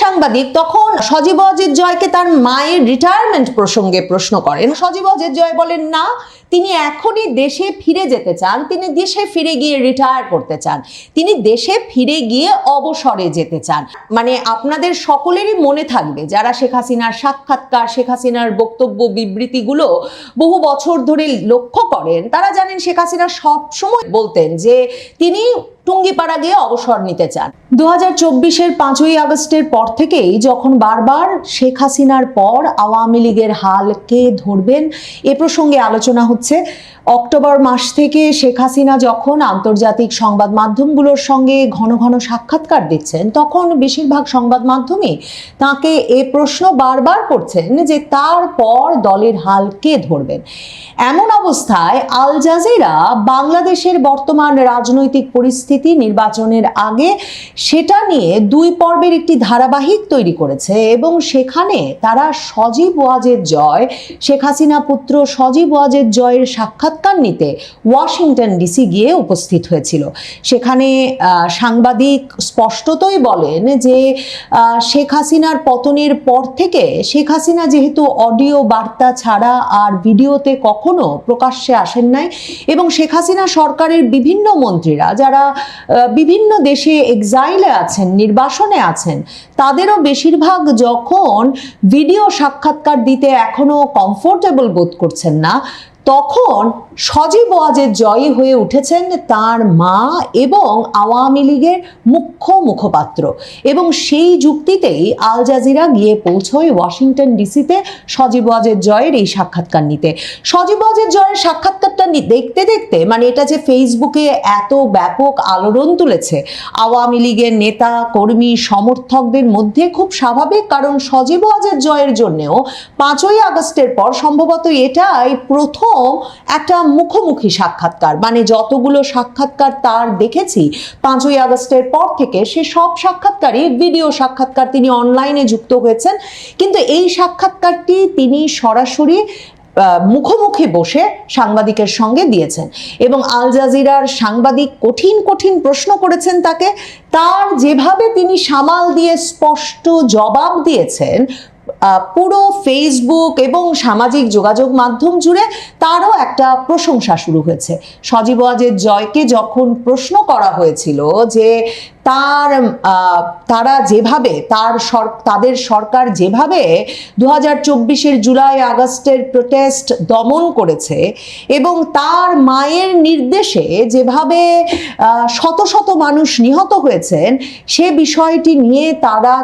সাংবাদিক তখন সজীব ওয়াজেদ জয়কে তার মায়ের রিটায়ারমেন্ট প্রসঙ্গে প্রশ্ন করেন। সজীব ওয়াজেদ জয় বলেন না, তিনি এখনই দেশে ফিরে যেতে চান, তিনি দেশে ফিরে গিয়ে রিটায়ার করতে চান, তিনি দেশে ফিরে গিয়ে অবসরে যেতে চান। মানে আপনাদের সকলেরই মনে থাকবে যারা শেখ হাসিনার সাক্ষাৎকার, শেখ হাসিনার বক্তব্য বিবৃতিগুলো বহু বছর ধরে লক্ষ্য করেন, তারা জানেন শেখ হাসিনা সবসময় বলতেন যে তিনি টুঙ্গিপাড়া গিয়ে অবসর নিতে চান। 2024-এর 5ই আগস্টের পর থেকেই যখন বারবার শেখ হাসিনার পর আওয়ামী লীগের হাল কে ধরবেন এ প্রসঙ্গে আলোচনা হচ্ছে, অক্টোবর মাস থেকে শেখ হাসিনা যখন আন্তর্জাতিক সংবাদ মাধ্যমগুলোর সঙ্গে ঘন ঘন সাক্ষাৎকার দিচ্ছেন, তখন বেশিরভাগ সংবাদ মাধ্যমে তাকে এ প্রশ্ন বারবার করছেন যে তারপর দলের হাল কে ধরবেন। এমন অবস্থায় আল জাজিরা বাংলাদেশের বর্তমান রাজনৈতিক পরিস্থিতি, নির্বাচনের আগে সেটা নিয়ে 2 পর্বের একটি ধারাবাহিক তৈরি করেছে এবং সেখানে তারা সজীব ওয়াজেদ জয়, শেখ হাসিনা পুত্র সজীব ওয়াজেদ জয়ের সাক্ষাৎকার নিতে ওয়াশিংটন ডিসি গিয়ে উপস্থিত হয়েছিল। সেখানে সাংবাদিক স্পষ্টতই বলেন যে শেখ হাসিনার পতনের পর থেকে শেখ হাসিনা যেহেতু অডিও বার্তা ছাড়া আর ভিডিওতে কখনো প্রকাশ্যে আসেন নাই এবং শেখ হাসিনা সরকারের বিভিন্ন মন্ত্রীরা যারা বিভিন্ন দেশে এক্সাইলে আছেন, নির্বাসনে আছেন, তাদেরও বেশিরভাগ যখন ভিডিও সাক্ষাৎকার দিতে এখনো কমফোর্টেবল বোধ করছেন না, তখন সজীব ওয়াজেদ জয়ী হয়ে উঠেছেন তার মা এবং আওয়ামী লীগের মুখ্য মুখপাত্র। এবং সেই যুক্তিতেই আল জাজিরা গিয়ে পৌঁছয় ওয়াশিংটন ডিসিতে সজীব ওয়াজেদ জয়ের এই সাক্ষাৎকার নিতে। সজীব ওয়াজেদ জয়ের সাক্ষাৎকারটা দেখতে দেখতে মানে এটা যে ফেসবুকে এত ব্যাপক আলোড়ন তুলেছে আওয়ামী লীগের নেতা কর্মী সমর্থকদের মধ্যে, খুব স্বাভাবিক, কারণ সজীব ওয়াজেদ জয়ের জন্যও 5ই আগস্টের পর সম্ভবত এটাই প্রথম একটা মুখোমুখি সাক্ষাৎকার। মানে যতগুলো সাক্ষাৎকার তার দেখেছি 5ই আগস্টের পর থেকে, সে সব সাক্ষাৎকারই ভিডিও সাক্ষাৎকার, তিনি অনলাইনে যুক্ত হয়েছেন, কিন্তু এই সাক্ষাৎকারটি তিনি সরাসরি মুখোমুখি বসে সাংবাদিকের সঙ্গে দিয়েছেন এবং আল জাজিরার সাংবাদিক কঠিন কঠিন প্রশ্ন করেছেন তাকে, তার যেভাবে তিনি সামাল দিয়ে স্পষ্ট জবাব দিয়েছেন, পুরো ফেসবুক এবং সামাজিক যোগাযোগ মাধ্যম জুড়ে তারও একটা প্রশংসা শুরু হয়েছে। সজীব ওয়াজেদ জয়কে যখন প্রশ্ন করা হয়েছিল যে তারা যেভাবে তাদের সরকার যেভাবে 2024-এর জুলাই আগস্টের প্রোটেস্ট দমন করেছে এবং তার মায়ের নির্দেশে যেভাবে শত শত মানুষ নিহত হয়েছেন, সে বিষয়টি নিয়ে তারা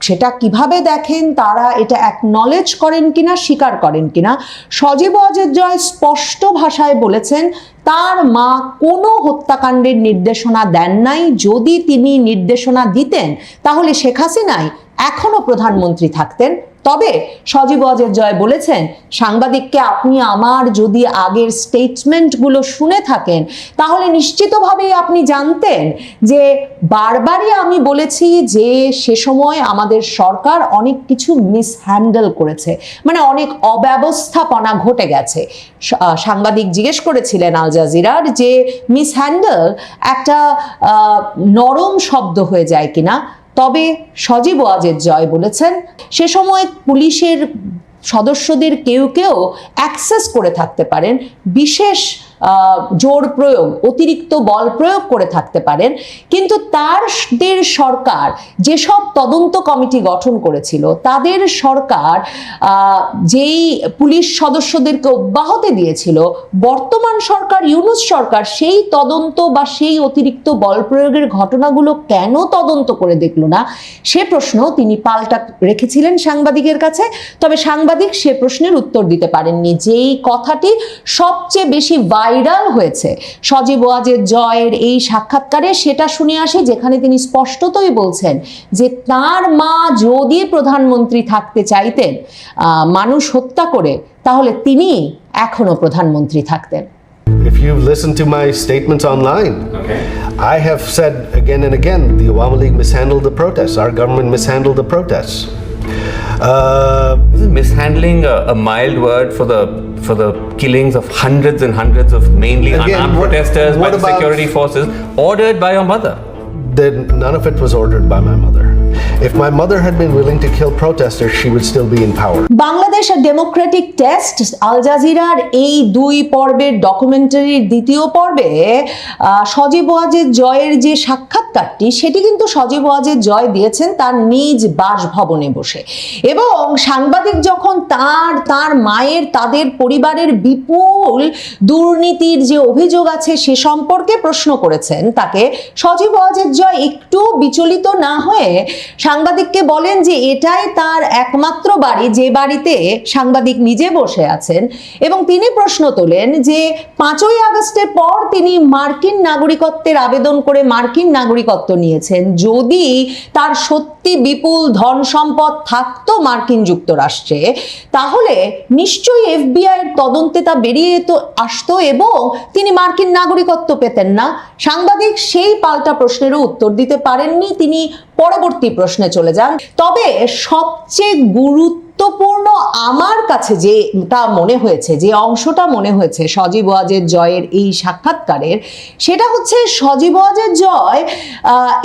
সেটা কিভাবে দেখেন, তারা এটা অ্যাকনলেজ করেন কিনা, স্বীকার করেন কিনা, সজীব ওয়াজেদ জয় স্পষ্ট ভাষায় বলেছেন তার মা কোনো হত্যাকাণ্ডের নির্দেশনা দেন নাই। যদি তিনি নির্দেশনা দিতেন তাহলে শেখ হাসিনাই এখনো প্রধানমন্ত্রী থাকতেন। তবে সজীব ওয়াজেদ জয় বলেছেন সাংবাদিককে, আপনি আমার যদি আগের স্টেটমেন্টগুলো শুনে থাকেন তাহলে নিশ্চিতভাবেই আপনি জানতেন যে বারবারই আমি বলেছি যে সে সময় আমাদের সরকার অনেক কিছু মিসহ্যান্ডেল করেছে, মানে অনেক অব্যবস্থাপনা ঘটে গেছে। সাংবাদিক জিজ্ঞেস করেছিলেন আল জাজিরার যে মিসহ্যান্ডেল একটা নরম শব্দ হয়ে যায় কিনা, তবে সজীব ওয়াজেদ জয় বলেছেন সে সময় পুলিশের সদস্যদের কেউ কেউ অ্যাক্সেস করে থাকতে পারেন, বিশেষ জোর প্রয়োগ, অতিরিক্ত বল প্রয়োগ করে থাকতে পারেন, কিন্তু তাদের সরকার যেসব তদন্ত কমিটি গঠন করেছিল, তাদের সরকার যেই পুলিশ সদস্যদেরকে অব্যাহতি দিয়েছিল, বর্তমান সরকার ইউনূস সরকার সেই তদন্ত বা সেই অতিরিক্ত বল প্রয়োগের ঘটনাগুলো কেন তদন্ত করে দেখলো না, সে প্রশ্ন তিনি পাল্টা রেখেছিলেন সাংবাদিকের কাছে। তবে সাংবাদিক সে প্রশ্নের উত্তর দিতে পারেননি। যেই কথাটি সবচেয়ে বেশি ভাইরাল হয়েছে সজীব ওয়াজেদ জয়ের এই সাক্ষাৎকারে, সেটা শুনে আসি, যেখানে তিনি স্পষ্টতই বলছেন যে তার মা যদি প্রধানমন্ত্রী থাকতে চাইতেন মানুষ হত্যা করে, তাহলে তিনি এখনো প্রধানমন্ত্রী থাকতেন। If you listen to my statements online, I have said again and again the Awami League mishandled the protests. Our government mishandled the protests. Isn't mishandling a mild word for the killings of hundreds and hundreds of mainly unarmed protesters by the security forces ordered by your mother? Then none of it was ordered by my mother. If my mother had been willing to kill protesters, she would still be in power. Bangladesh democratic test আল জাজিরার এই 2 পর্বের ডকুমেন্টারির দ্বিতীয় পর্বে সজীব ওয়াজেদ জয়ের যে সাক্ষাৎকারটি সেটি কিন্তু সজীব ওয়াজেদ জয় দিয়েছেন তার নিজ বাসভবনে বসে, এবং সাংবাদিক যখন তার মায়ের তাদের পরিবারের বিপুল দুর্নীতির যে অভিযোগ আছে সে সম্পর্কে প্রশ্ন করেছেন তাকে, সজীব ওয়াজেদ জয় একটু বিচলিত না হয়ে সাংবাদিককে বলেন যে এটাই তার একমাত্র বাড়ি যে বাড়িতে সাংবাদিক নিজে বসে আছেন, এবং তিনি প্রশ্ন তোলেন যে 5ই আগস্টের পর তিনি মার্কিন নাগরিকত্বের আবেদন করে মার্কিন নাগরিকত্ব নিয়েছেন, যদি তার সত্যি বিপুল ধন সম্পদ থাকতো মার্কিন যুক্তরাষ্ট্রে তাহলে নিশ্চয়ই এফবিআই এর তদন্তে তা বেরিয়ে তো আসতো এবং তিনি মার্কিন নাগরিকত্ব পেতেন না। সাংবাদিক সেই পাল্টা প্রশ্নেরও উত্তর দিতে পারেননি, তিনি পরবর্তী প্রশ্নে চলে যান। তবে সবচেয়ে গুরুত্বপূর্ণ আমার কাছে যেটা মনে হয়েছে, যে অংশটা মনে হয়েছে সজীব ওয়াজেদ জয়ের এই সাক্ষাৎকারের, সেটা হচ্ছে সজীব ওয়াজেদ জয়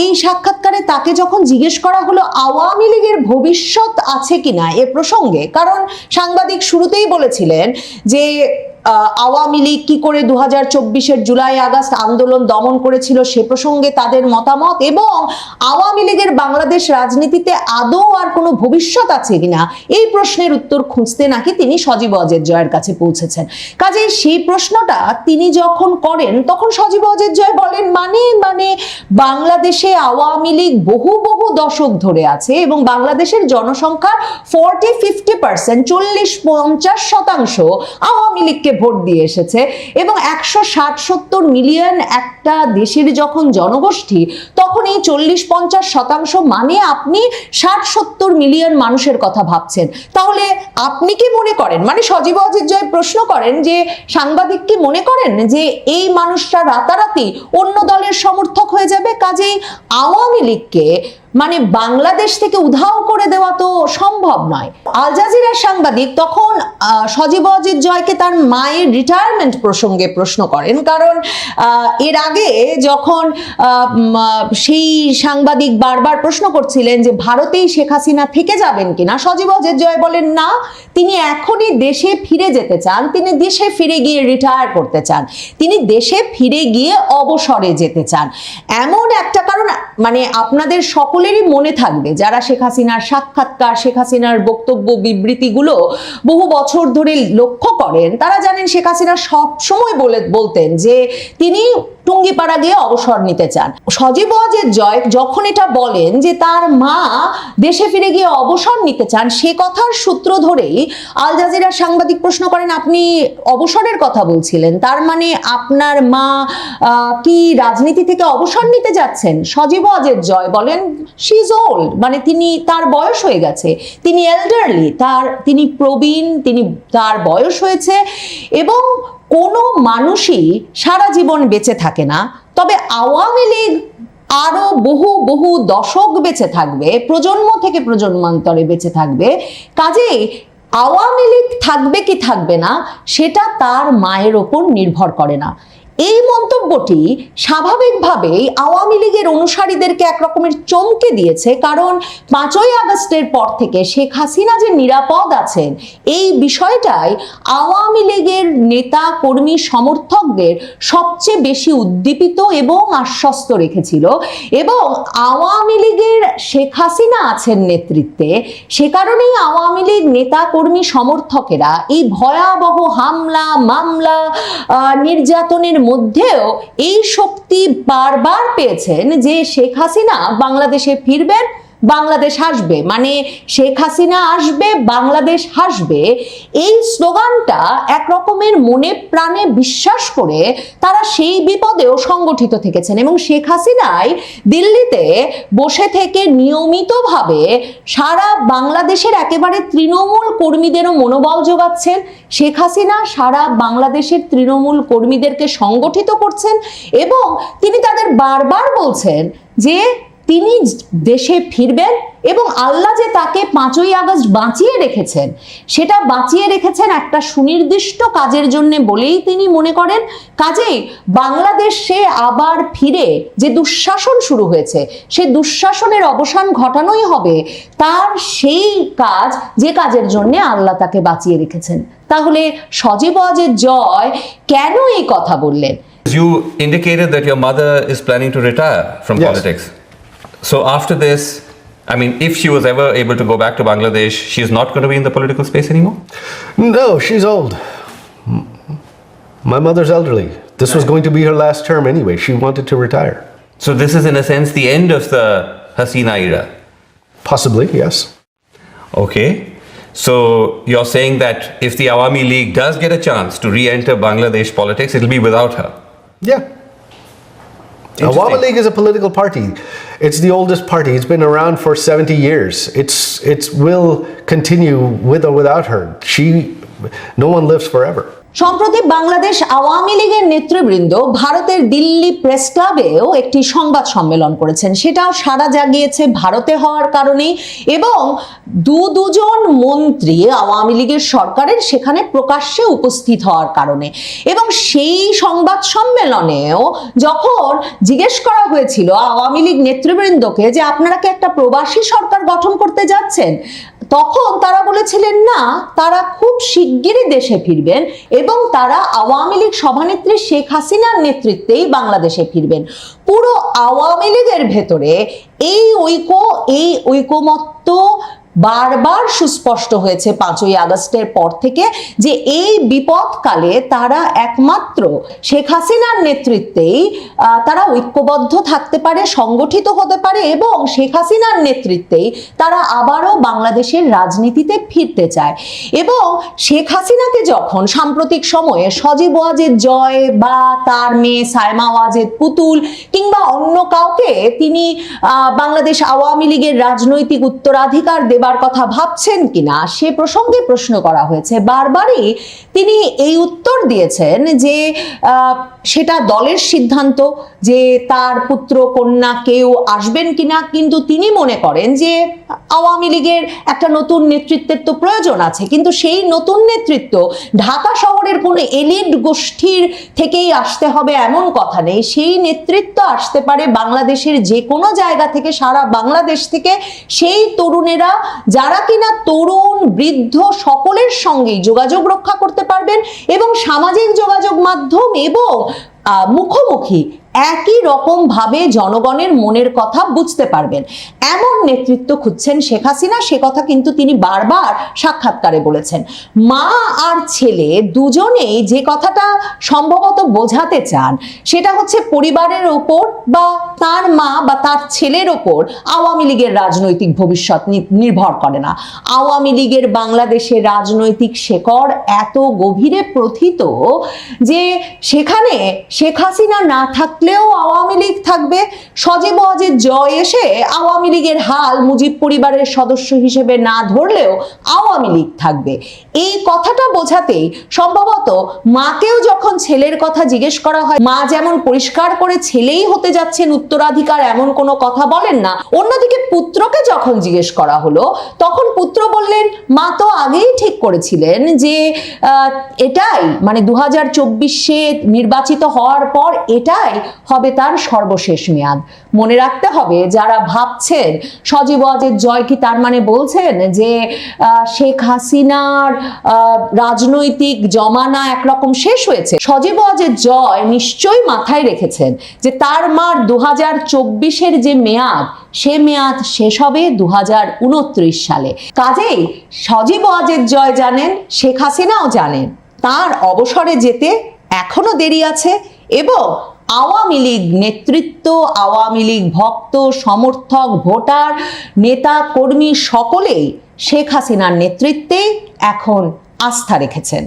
এই সাক্ষাৎকারে তাকে যখন জিজ্ঞেস করা হলো আওয়ামী লীগের ভবিষ্যৎ আছে কিনা এ প্রসঙ্গে, কারণ সাংবাদিক শুরুতেই বলেছিলেন যে আওয়ামী লীগ কি করে 2024-এর জুলাই আগস্ট আন্দোলন দমন করেছিল সে প্রসঙ্গে তাদের মতামত, এবং আওয়ামী লীগের বাংলাদেশ রাজনীতিতে আদৌ আর কোনো ভবিষ্যৎ আছে কিনা এই প্রশ্নের উত্তর খুঁজতে নাকি তিনি সজীব ওয়াজেদ জয়ের কাছে পৌঁছেছেন। কাজেই সেই প্রশ্নটা তিনি যখন করেন তখন সজীব ওয়াজেদ জয় বলেন মানে বাংলাদেশে আওয়ামী লীগ বহু দশক ধরে আছে এবং বাংলাদেশের জনসংখ্যার 40-50% 40-50% আওয়ামী লীগকে ভোট দিয়ে এসেছে, এবং 160-70 মিলিয়ন একটা দেশের যখন জনগোষ্ঠী তখন এই 40-50% মানে আপনি 60-70 মিলিয়ন মানুষের কথা ভাবছেন। তাহলে আপনি কি মনে করেন, মানে সজীব ওয়াজেদ জয় প্রশ্ন করেন যে সাংবাদিক কি মনে করেন যে এই মানুষরা রাতারাতি অন্য দলের সমর্থক হয়ে যাবে? কাজেই আওয়ামী লীগকে মানে বাংলাদেশ থেকে উধাও করে দেওয়া তো সম্ভব নয়। আল জাজিরার সাংবাদিক তখন সজীব ওয়াজেদ জয়কে তার মায়ের রিটায়ারমেন্ট প্রসঙ্গে প্রশ্ন করেন, কারণ এর আগে যখন সেই সাংবাদিক বারবার প্রশ্ন করছিলেন যে ভারতেই শেখ হাসিনা থেকে যাবেন কিনা, সজীব ওয়াজেদ জয় বলেন না, তিনি এখনই দেশে ফিরে যেতে চান, তিনি দেশে ফিরে গিয়ে রিটায়ার করতে চান, তিনি দেশে ফিরে গিয়ে অবসরে যেতে চান। এমন একটা কারণ মানে আপনাদের সকলেরই মনে থাকবে যারা শেখ হাসিনার সাক্ষাৎকার, শেখ হাসিনার বক্তব্য বিবৃতিগুলো বহু বছর ধরে লক্ষ্য করেন, তারা জানেন শেখ হাসিনা সব সময় বলতেন যে তিনি টুঙ্গিপাড়া গিয়ে অবসর নিতে চান। সজীব ওয়াজেদ জয় যখন এটা বলেন যে তার মা দেশে ফিরে গিয়ে অবসর নিতে চান, সে কথার সূত্র ধরেই আল জাজিরার সাংবাদিক প্রশ্ন করেন আপনি অবসরের কথা বলছিলেন, তার মানে আপনার মা কি রাজনীতি থেকে অবসর নিতে যাচ্ছেন? সজীব ওয়াজেদ জয় বলেন শি ইজ ওল্ড, মানে তার বয়স হয়ে গেছে, তিনি এল্ডারলি, তিনি প্রবীণ, তার বয়স হয়েছে, এবং কোনো মানুষই সারা জীবন বেঁচে থাকে না, তবে আওয়ামী লীগ আরো বহু দশক বেঁচে থাকবে, প্রজন্ম থেকে প্রজন্মান্তরে বেঁচে থাকবে। কাজেই আওয়ামী লীগ থাকবে কি থাকবে না সেটা তার মায়ের ওপর নির্ভর করে না। এই মন্তব্যটি স্বাভাবিকভাবেই আওয়ামী লীগের অনুসারীদেরকে একরকমের চমকে দিয়েছে, কারণ 5ই আগস্টের পর থেকে শেখ হাসিনা যে নিরাপদ আছেন এই বিষয়টাই আওয়ামী লীগের নেতা কর্মী সমর্থকদের সবচেয়ে বেশি উদ্দীপিত এবং আশ্বস্ত রেখেছিল, এবং আওয়ামী লীগের শেখ হাসিনা আছেন নেতৃত্বে, সে কারণেই আওয়ামী লীগ নেতা কর্মী সমর্থকেরা এই ভয়াবহ হামলা মামলা নির্যাতনের মধ্যেও এই শক্তি বারবার পেয়েছেন যে শেখ হাসিনা বাংলাদেশে ফিরবেন, বাংলাদেশ হাসবে, মানে শেখ হাসিনা আসবে বাংলাদেশ হাসবে, এই স্লোগানটা একরকমের মনে প্রাণে বিশ্বাস করে তারা সেই বিপদেও সংগঠিত থেকেছেন, এবং শেখ হাসিনাই দিল্লিতে বসে থেকে নিয়মিতভাবে সারা বাংলাদেশের একেবারে তৃণমূল কর্মীদেরও মনোবল যোগাচ্ছেন, শেখ হাসিনা সারা বাংলাদেশের তৃণমূল কর্মীদেরকে সংগঠিত করছেন, এবং তিনি তাদের বারবার বলছেন যে তিনি দেশে ফিরবেন এবং আল্লাহ যে তাকে 5ই আগস্ট বাঁচিয়ে রেখেছেন, সেটা বাঁচিয়ে রেখেছেন একটা সুনির্দিষ্ট কাজের জন্য বলেই তিনি মনে করেন। কাজেই বাংলাদেশে আবার ফিরে যে দুঃশাসন শুরু হয়েছে, সেই দুঃশাসনের অবসান ঘটানোই হবে তার সেই কাজ, যে কাজের জন্য আল্লাহ তাকে বাঁচিয়ে রেখেছেন। তাহলে সজীব ওয়াজেদ জয় কেন এই কথা বললেন? You indicated that your mother is planning to retire from Yes. politics. So after this, I mean, if she was ever able to go back to Bangladesh, she's not going to be in the political space anymore? No, she's old. My mother's elderly. This was going to be her last term anyway. She wanted to retire. So this is, in a sense, the end of the Hasina era. Possibly, yes. Okay. So you're saying that if the Awami League does get a chance to re-enter Bangladesh politics, it'll be without her. Yeah. Awami League is a political party. It's the oldest party. It's been around for 70 years. It will continue with or without her. No one lives forever. সম্প্রতি বাংলাদেশ আওয়ামী লীগের নেতৃবৃন্দ ভারতের Delhi press ক্লাবেও একটি সংবাদ সম্মেলন করেছেন। সেটাও সাড়া জাগিয়েছে ভারতে হওয়ার কারণেই, এবং দুজন মন্ত্রী আওয়ামী লীগের সরকারের সেখানে প্রকাশ্যে উপস্থিত হওয়ার কারণে। এবং সেই সংবাদ সম্মেলনেও যখন জিজ্ঞেস করা হয়েছিল আওয়ামী লীগ নেতৃবৃন্দকে যে আপনারা কি একটা প্রবাসী সরকার গঠন করতে যাচ্ছেন, তখন তারা বলেছিলেন না, তারা খুব শিগগিরই দেশে ফিরবেন এবং তারা আওয়ামী লীগ সভানেত্রী শেখ হাসিনার নেতৃত্বেই বাংলাদেশে ফিরবেন। পুরো আওয়ামী লীগের ভেতরে এই ঐকমত্য বারবার সুস্পষ্ট হয়েছে 5ই আগস্টের পর থেকে, যে এই বিপদকালে তারা একমাত্র শেখ হাসিনার নেতৃত্বেই তারা ঐক্যবদ্ধ থাকতে পারে, সংগঠিত হতে পারে, এবং শেখ হাসিনার নেতৃত্বেই তারা আবারও বাংলাদেশের রাজনীতিতে ফিরতে চায়। এবং শেখ হাসিনাকে যখন সাম্প্রতিক সময়ে সজীব ওয়াজেদ জয় বা তার মেয়ে সায়মা ওয়াজেদ পুতুল কিংবা অন্য কাউকে তিনি বাংলাদেশ আওয়ামী লীগের রাজনৈতিক উত্তরাধিকার দেবার কথা ভাবছেন কিনা সে প্রসঙ্গে প্রশ্ন করা হয়েছে, বারবারই তিনি এই উত্তর দিয়েছেন যে সেটা দলের সিদ্ধান্ত যে তার পুত্র কন্যা কেউ আসবেন কিনা, কিন্তু তিনি মনে করেন যে আওয়ামী লীগের একটা নতুন নেতৃত্বের তো প্রয়োজন আছে, কিন্তু সেই নতুন নেতৃত্ব ঢাকা শহরের কোনো এলিট গোষ্ঠীর থেকেই আসতে হবে এমন কথা নেই। সেই নেতৃত্ব আসতে পারে বাংলাদেশের যে কোনো জায়গা থেকে, সারা বাংলাদেশ থেকে। সেই তরুণেরা যারা কিনা তরুণ বৃদ্ধ সকলের সঙ্গেই যোগাযোগ রক্ষা করতে পারবেন এবং সামাজিক যোগাযোগ মাধ্যম এবং মুখোমুখি একই রকম ভাবে জনগণের মনের কথা বুঝতে পারবেন, এমন নেতৃত্ব খুঁজছেন শেখ হাসিনা। সে কথা কিন্তু তিনি বারবার সাক্ষাৎকারে বলেছেন। মা আর ছেলে দুজনেই যে কথাটা সম্ভবত বোঝাতে চান সেটা হচ্ছে পরিবারের ওপর বা তার মা বা তার ছেলের ওপর আওয়ামী লীগের রাজনৈতিক ভবিষ্যৎ নির্ভর করে না। আওয়ামী লীগের বাংলাদেশের রাজনৈতিক শেকড় এত গভীরে প্রথিত যে সেখানে শেখ হাসিনা না থাকলে আওয়ামী লীগ থাকবে। সজীব ওয়াজেদ জয় এসে আওয়ামী লীগের হাল মুজিব পরিবারের সদস্য হিসেবে না ধরলেও আওয়ামী লীগ থাকবে। এই কথাটা বোঝাতেই সম্ভবত মাকেও যখন ছেলের কথা জিজ্ঞেস করা হয়, মা যেমন পরিষ্কার করে ছেলেই হতে যাচ্ছেন উত্তরাধিকার এমন কোনো কথা বলেন না। অন্যদিকে পুত্রকে যখন জিজ্ঞেস করা হলো তখন পুত্র বললেন মা তো আগেই ঠিক করেছিলেন যে এটাই মানে 2024-এ নির্বাচিত হওয়ার পর এটাই হবে তার সর্বশেষ মেয়াদ। মনে রাখতে হবে, যারা ভাবছেন সজীব ওয়াজেদ জয় কি তার মানে বলছেন যে শেখ হাসিনার রাজনৈতিক জমানা একরকম শেষ হয়েছে, সজীব ওয়াজেদ জয় নিশ্চয়ই মাথায় রেখেছেন যে তার মার 2024-এর যে মেয়াদ, সে মেয়াদ শেষ হবে 2029 সালে। কাজেই সজীব ওয়াজেদ জয় জানেন, শেখ হাসিনাও জানেন তার অবসরে যেতে এখনো দেরি আছে এবং আওয়ামী লীগ নেতৃত্ব, আওয়ামী লীগ ভক্ত, সমর্থক, ভোটার, নেতা, কর্মী সকলেই শেখ হাসিনার নেতৃত্বে এখন আস্থা রেখেছেন।